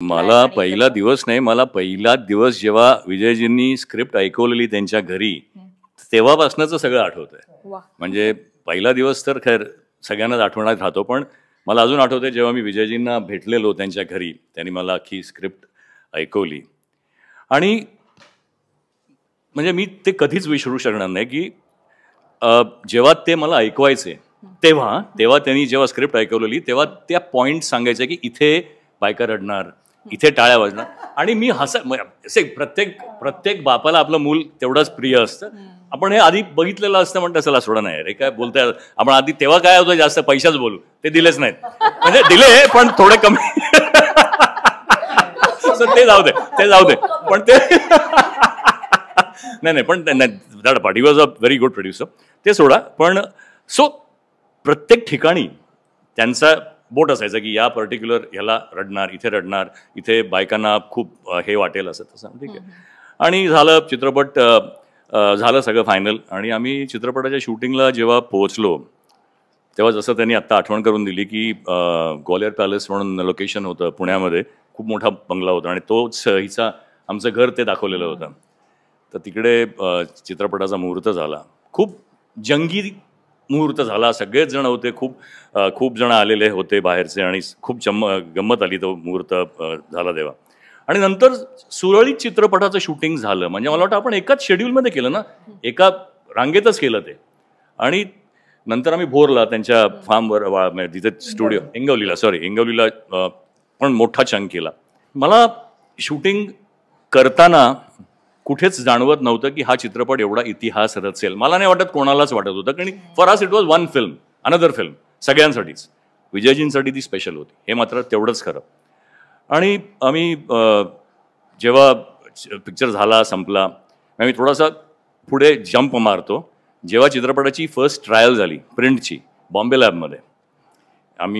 मला पहिला दिवस नाही, मला पहिला दिवस जेव्हा विजयजींनी स्क्रिप्ट ऐकवलेली त्यांच्या घरी, तेव्हापासूनच सगळं आठवतंय. म्हणजे पहिला दिवस तर खैर सगळ्यांनाच आठवणात राहतो, पण मला अजून आठवतंय जेव्हा मी विजयजींना भेटलेलो त्यांच्या घरी, त्यांनी मला अख्खी स्क्रिप्ट ऐकवली. आणि म्हणजे मी ते कधीच विसरू शकणार नाही की जेव्हा ते मला ऐकवायचे तेव्हा त्यांनी जेव्हा स्क्रिप्ट ऐकवलेली तेव्हा त्या पॉइंट सांगायचे की इथे बायका रडणार, इथे टाळ्या वाजणार. आणि मी प्रत्येक बापाला आपलं मूल तेवढंच प्रिय असतं. आपण हे आधी बघितलेलं असतं, म्हणतं चला सोडा नाही रे काय बोलताय आपण आधी. तेव्हा काय होतं, जास्त पैशाच बोलू, ते दिलेच नाहीत. म्हणजे दिले पण थोडे कमी. ते जाऊ दे पण ते नाही पण that part, he was a very good producer, ते सोडा. पण सो प्रत्येक ठिकाणी त्यांचा बोट असायचं की या पर्टिक्युलर ह्याला रडणार, इथे रडणार, इथे बायकांना खूप हे वाटेल असं तसं. ठीक आहे. आणि झालं चित्रपट, झालं सगळं फायनल. आणि आम्ही चित्रपटाच्या शूटिंगला जेव्हा पोहोचलो तेव्हा जसं त्यांनी आत्ता आठवण करून दिली की ग्वालियर पॅलेस म्हणून लोकेशन होतं पुण्यामध्ये, खूप मोठा बंगला होता आणि तोच हिचा आमचं घर ते दाखवलेलं होतं. तर तिकडे चित्रपटाचा मुहूर्त झाला, खूप जंगी मुहूर्त झाला. सगळेच जण होते, खूप जण आलेले होते बाहेरचे आणि खूप गंमत आली तो मुहूर्त झाला तेव्हा. आणि नंतर सुरळीत चित्रपटाचं शूटिंग झालं. म्हणजे मला वाटतं आपण एकाच शेड्यूलमध्ये केलं ना, एका रांगेतच केलं ते. आणि नंतर आम्ही भोरला त्यांच्या फार्मवर, तिथे स्टुडिओ हिंगवलीला पण मोठा चंक केला. मला शूटिंग करताना कुठेच जाणवत नव्हतं की हा चित्रपट एवढा इतिहास रचेल. मला नाही वाटत कोणालाच वाटत होतं, कारण for us it was one film, another film, सगळ्यांसाठीच. विजयजींसाठी ती स्पेशल होती, हे मात्र तेवढंच खरं. आणि आम्ही जेव्हा पिक्चर झाला संपला, मी थोडासा पुढे जंप मारतो. जेव्हा चित्रपटाची फर्स्ट ट्रायल झाली प्रिंटची बॉम्बे लॅबमध्ये,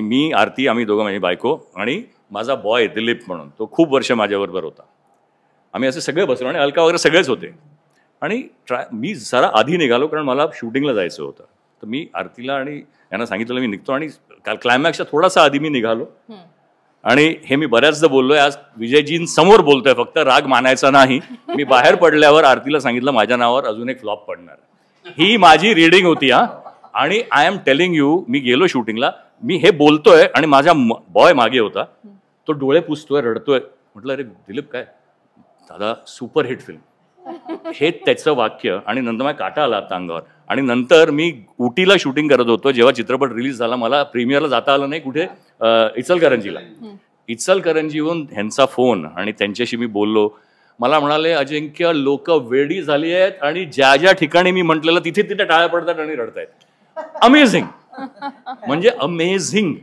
मी आरती, आम्ही दोघं, माझी बायको आणि माझा बॉय दिलीप म्हणून, तो खूप वर्ष माझ्याबरोबर होता. आम्ही असे सगळे बसलो आणि अलका वगैरे सगळेच होते. आणि मी जरा आधी निघालो कारण मला शूटिंगला जायचं होतं. तर मी आरतीला आणि यांना सांगितलं मी निघतो, आणि क्लायमॅक्सच्या थोडासा आधी मी निघालो. आणि हे मी बऱ्याचदा बोललोय, आज विजयजींसमोर बोलतोय, फक्त राग मानायचा नाही. मी बाहेर पडल्यावर आरतीला सांगितलं माझ्या नावावर अजून एक फ्लॉप पडणार. ही माझी रिडिंग होती हा. आणि आय एम टेलिंग यू, मी गेलो शूटिंगला, मी हे बोलतोय आणि माझा बॉय मागे होता, तो डोळे पुसतोय, रडतोय. म्हटलं अरे दिलीप काय दादा, सुपरहिट फिल्म, हे त्याचं वाक्य. आणि नंतर माझ्या काटा आला आता अंगावर. आणि नंतर मी उटीला शूटिंग करत होतो जेव्हा चित्रपट रिलीज झाला. मला प्रीमियरला जाता आलं नाही, कुठे इचलकरंजीहून ह्यांचा फोन, आणि त्यांच्याशी मी बोललो. मला म्हणाले अजिंक्य, लोक वेडी झाली आहेत आणि ज्या ज्या ठिकाणी मी म्हटलेलं तिथे टाळ्या पडतात आणि रडतायत. अमेझिंग, म्हणजे अमेझिंग.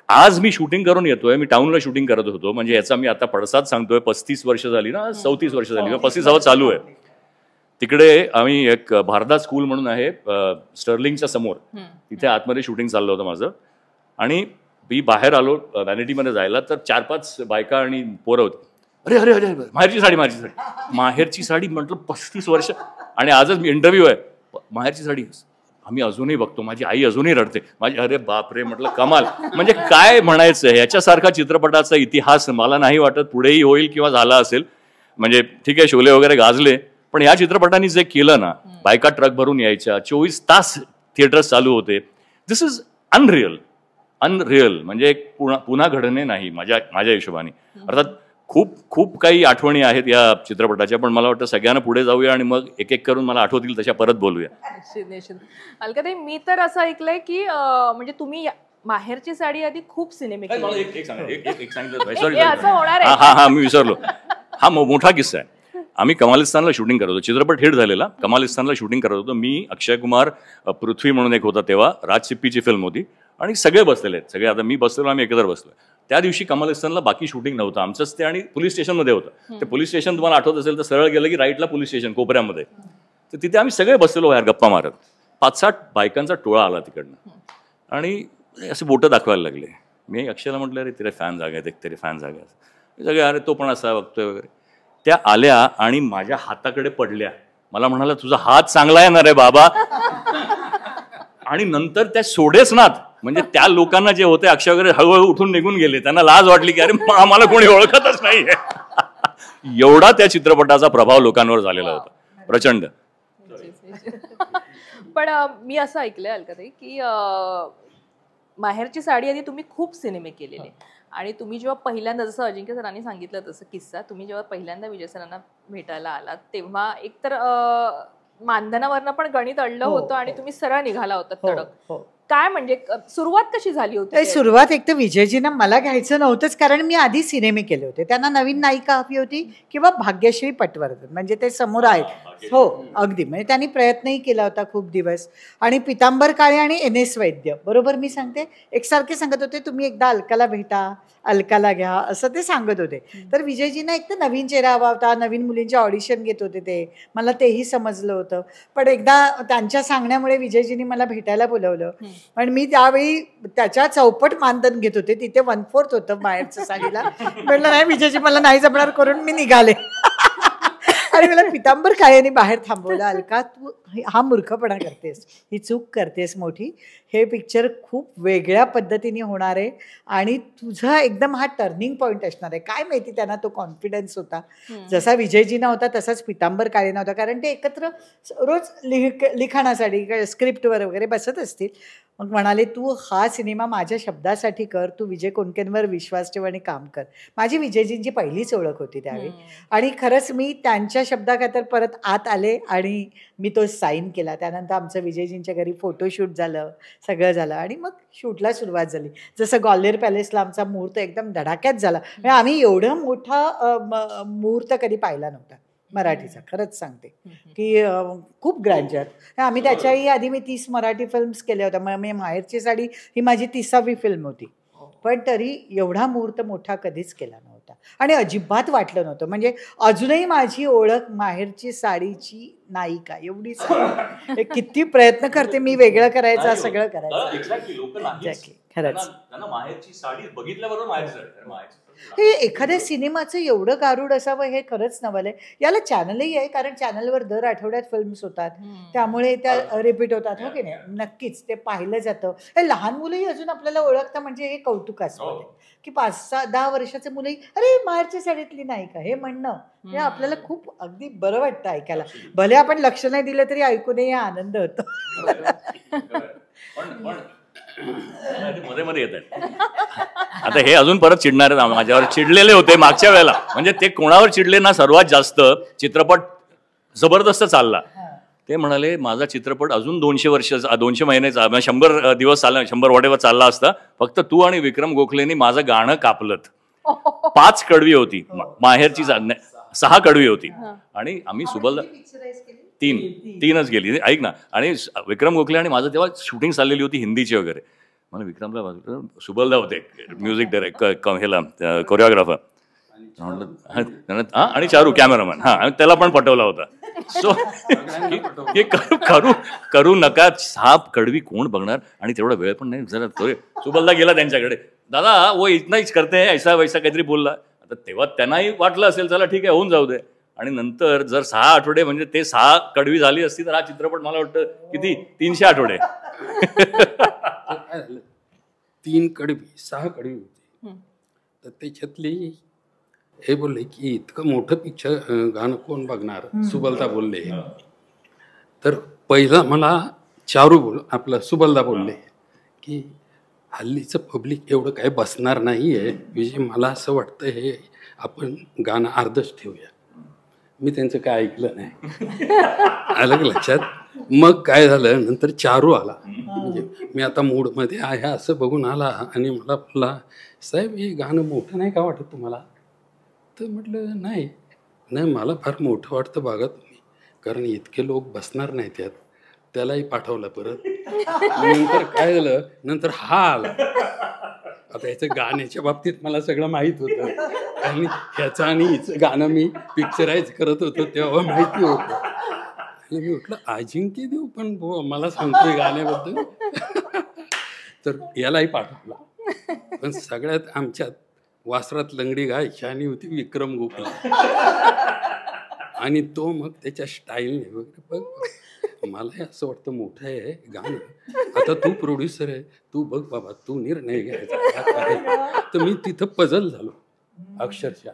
आज मी शूटिंग करून येतोय, मी टाऊनला शूटिंग करत होतो, म्हणजे याचा मी आता पडसाद सांगतोय. 35 वर्ष झाली ना, 34 वर्ष झाली, 35 चालू आहे. तिकडे आम्ही एक भारदास स्कूल म्हणून आहे स्टर्लिंगच्या समोर, तिथे आतमध्ये शूटिंग चाललं होतं माझं. आणि मी बाहेर आलो व्हॅनिटीमध्ये जायला, तर 4-5 बायका आणि पोरं होती. अरे अरे अरे माहेरची साडी म्हटलं 35 वर्ष. आणि आजच मी इंटरव्ह्यू आहे, माहेरची साडी आम्ही अजूनही बघतो, माझी आई अजूनही रडते माझी. अरे बापरे, म्हटलं कमाल. म्हणजे काय म्हणायचं, याच्यासारखा चित्रपटाचा इतिहास मला नाही वाटत पुढेही होईल किंवा झाला असेल. म्हणजे ठीक आहे, शोले वगैरे गाजले, पण या चित्रपटाने जे केलं ना, बायका ट्रक भरून यायच्या, 24 तास थिएटर्स चालू होते. दिस इज अनरिअल. म्हणजे पुन्हा घडणे नाही माझ्या हिशोबाने. अर्थात खूप काही आठवणी आहेत या चित्रपटाच्या, पण मला वाटतं सगळ्यांना पुढे जाऊया आणि मग एक एक करून मला आठवतील तशा परत बोलूया. अलकाताई, मी तर असं ऐकलंय की म्हणजे तुम्ही माहेरची साडी आधी खूप सिनेमे केले. मी विसरलो. हा मोठा किस्सा आहे. आम्ही कमालिस्तानला शूटिंग करत होतो, चित्रपट हिट झालेला, कमालिस्तानला शूटिंग करत होतो. मी, अक्षय कुमार, पृथ्वी म्हणून एक होता तेव्हा, राज सिप्पीची फिल्म होती, आणि सगळे बसलेले आहेत. सगळे आता मी बसलेलो, आम्ही एकत्र बसलोय. त्या दिवशी कमालिस्तानला बाकी शूटिंग नव्हतं, आमचंच ते. आणि पोलीस स्टेशनमध्ये होतं. ते पोलीस स्टेशन तुम्हाला आठवत असेल तर सरळ गेलं की राईटला पोलीस स्टेशन कोपऱ्यामध्ये. तर तिथे आम्ही सगळे बसलेलो बाहेर गप्पा मारत. 5-6 बायकांचा टोळा आला तिकडनं आणि असे बोटं दाखवायला लागले. मी अक्षयला म्हटलं अरे तेरे फॅन जागा आहेत, तेरे फॅन जागा आहेत. सगळे अरे तो पण असा बघतोय वगैरे. त्या आल्या आणि माझ्या हाताकडे पडल्या. मला म्हणाला तुझा हात चांगला आहे ना रे बाबा. आणि नंतर त्या सोडेच नात. म्हणजे त्या लोकांना जे होते अक्षय वगैरे हळूहळू उठून निघून गेले, त्यांना लाज वाटली की अरे आम्हाला कोणी ओळखतच नाहीये. एवढा त्या चित्रपटाचा प्रभाव लोकांवर झालेला होता, प्रचंड. पण मी असं ऐकलंय अलकाताई की माहेरची साडी आधी तुम्ही खूप सिनेमे केलेले, आणि तुम्ही जेव्हा पहिल्यांदा, जसं अजिंक्य सरांनी सांगितलं तसं किस्सा, तुम्ही जेव्हा पहिल्यांदा विजय सरांना भेटायला आलात तेव्हा एकतर मानधनावरनं पण गणित अडलं होतं आणि तुम्ही सरळ निघाला होता तडक. काय म्हणजे सुरुवात कशी झाली होती? सुरुवात एक तर विजयजींना मला घ्यायचं नव्हतंच, कारण मी आधी सिनेमे केले होते. त्यांना नवीन नायिका हवी होती किंवा भाग्यश्री पटवर्धन, म्हणजे ते समोर आहेत. हो अगदी, म्हणजे त्यांनी प्रयत्नही केला होता खूप दिवस. आणि पितांबर काळे आणि NS वैद्य, बरोबर मी सांगते, एकसारखे सांगत होते तुम्ही एकदा अलकाला भेटा, अलकाला घ्या, असं ते सांगत होते. तर विजयजींना एक तर नवीन चेहरा हवा होता, नवीन मुलींचे ऑडिशन घेत होते ते, मला तेही समजलं होतं. पण एकदा त्यांच्या सांगण्यामुळे विजयजींनी मला भेटायला बोलवलं. पण मी त्यावेळी त्याच्या चौपट मानधन घेत होते, तिथे 1/4 होतं बाहेरच्या साडीला. म्हटलं नाही विजयजी मला नाही जमणार करून मी निघाले. आणि मला पितांबर काळेंनी बाहेर थांबवलं, अलका तू हा मूर्खपणा करतेस, ही चूक करतेस मोठी, हे पिक्चर खूप वेगळ्या पद्धतीने होणार आहे आणि तुझा एकदम हा टर्निंग पॉईंट असणार आहे. काय माहिती त्यांना तो कॉन्फिडन्स होता, जसा विजयजींना होता तसाच पितांबर काळेंना होता, कारण ते एकत्र रोज लिखाणासाठी स्क्रिप्टवर वगैरे बसत असतील. मग म्हणाले तू हा सिनेमा माझ्या शब्दासाठी कर, तू विजय कोणकेंवर विश्वास ठेव आणि काम कर. माझी विजयजींची पहिलीच ओळख होती त्यावेळी, आणि खरंच मी त्यांच्या शब्दाखातर परत आत आले आणि मी तो साईन केला. त्यानंतर आमचं विजयजींच्या घरी फोटोशूट झालं, सगळं झालं आणि मग शूटला सुरुवात झाली. जसं ग्वाल्हेर पॅलेसला आमचा मुहूर्त एकदम धडाक्यात झाला. म्हणजे आम्ही एवढा मोठा मुहूर्त कधी पाहिला नव्हता मराठीचा, खरंच सांगते की खूप ग्रँजर. आम्ही त्याच्याही आधी मी 30 मराठी फिल्म्स केल्या होत्या. मग मी माहेरची साडी ही माझी 30वी फिल्म होती, पण तरी एवढा मुहूर्त मोठा कधीच केला नव्हता आणि अजिबात वाटलं नव्हतं. म्हणजे अजूनही माझी ओळख माहेरची साडीची नायिका एवढीच आहे. किती प्रयत्न करते मी वेगळं करायचं, सगळं करायचं. एक्झॅक्टली, खरंच माहेरची साडी बघितल्याबरोबर माहेरची हे एखाद्या सिनेमाचं एवढं गारूड असावं हे खरंच नवल आहे. याला चॅनलही आहे, कारण चॅनलवर दर आठवड्यात फिल्म्स होतात, त्यामुळे त्या रिपीट होतात. हो की नाही, नक्कीच ते पाहिलं जातं. हे लहान मुलंही अजून आपल्याला ओळखतं, म्हणजे हे कौतुकास्पद आहे की 5-10 वर्षाचे मुलंही अरे माहेरच्या साडीतली नायिका हे म्हणणं, हे आपल्याला खूप अगदी बरं वाटतं ऐकायला. भले आपण लक्ष नाही दिलं तरी ऐकूनही आनंद होतो. मध्ये मध्ये येत आहेत आता हे अजून परत चिडणार आहेत माझ्यावर. चिडलेले होते मागच्या वेळेला, म्हणजे ते कोणावर चिडले ना सर्वात जास्त, चित्रपट जबरदस्त चालला. ते म्हणाले माझा चित्रपट अजून 200 महिने 100 दिवस चालला, 100 वॉटेवर चालला असता, फक्त तू आणि विक्रम गोखलेनी माझं गाणं कापलं. 5 कडवी होती माहेरची, 6 कडवी होती आणि आम्ही सुबलदा 3च गेली. ऐक ना, आणि विक्रम गोखले आणि माझं तेव्हा शूटिंग चाललेली होती हिंदीची वगैरे. मला विक्रमला सुबलदा होते म्युझिक डायरेक्टर, ह्याला कोरिओग्राफर, आणि चारू कॅमेरामॅन, आणि त्याला पण पटवला होता. सो हे करू नका, 6 कडवी कोण बघणार, आणि तेवढा वेळ पण नाही. जरा सुबलदा गेला त्यांच्याकडे, दादा वो इतनाच करते ऐसा वैसा काहीतरी बोलला. आता तेव्हा त्यांनाही वाटलं असेल चला ठीक आहे होऊन जाऊ दे. आणि नंतर जर 6 आठवडे, म्हणजे ते 6 कडवी झाली असती तर हा चित्रपट मला वाटतं किती 300 आठवडे. 3 कडवी 6 कडवी होती. तर त्याच्यातली हे बोलले की इतकं मोठं पिक्चर गाणं कोण बघणार, सुबलदा बोलले. तर पहिला मला आपलं सुबलदा बोलले की हल्लीचं पब्लिक एवढं काही बसणार नाही आहे विजय, मला असं वाटतं हे आपण गाणं अर्धच ठेवूया. मी त्यांचं काय ऐकलं नाही, आलं लक्षात. मग काय झालं, नंतर चारू आला, म्हणजे मी आता मूडमध्ये आहे असं बघून आला आणि मला बोलला साहेब हे गाणं मोठं नाही का वाटत तुम्हाला? तर म्हटलं नाही मला फार मोठं वाटतं बघा तुम्ही, कारण इतके लोक बसणार नाही त्यात. त्यालाही पाठवलं परत. नंतर काय झालं, नंतर हा आला. आता ह्याचं गाण्याच्या बाबतीत मला सगळं माहीत होतं, आणि ह्याचं आणि हिचं गाणं मी पिक्चराईज करत होतो तेव्हा माहिती होतं. आणि मी म्हटलं अजिंक्य देऊ पण मला सांगतोय गाण्याबद्दल. तर यालाही पाठवला. पण सगळ्यात आमच्यात वासरात लंगडी गायची आणि होती विक्रम गोखले, आणि तो मग त्याच्या स्टाईलने वगैरे बघ मला असं वाटतं मोठं आहे गाणं, आता तू प्रोड्युसर आहे, तू बघ बाबा, तू निर्णय घ्यायचा काय. तर मी तिथं पजल झालो अक्षरशः.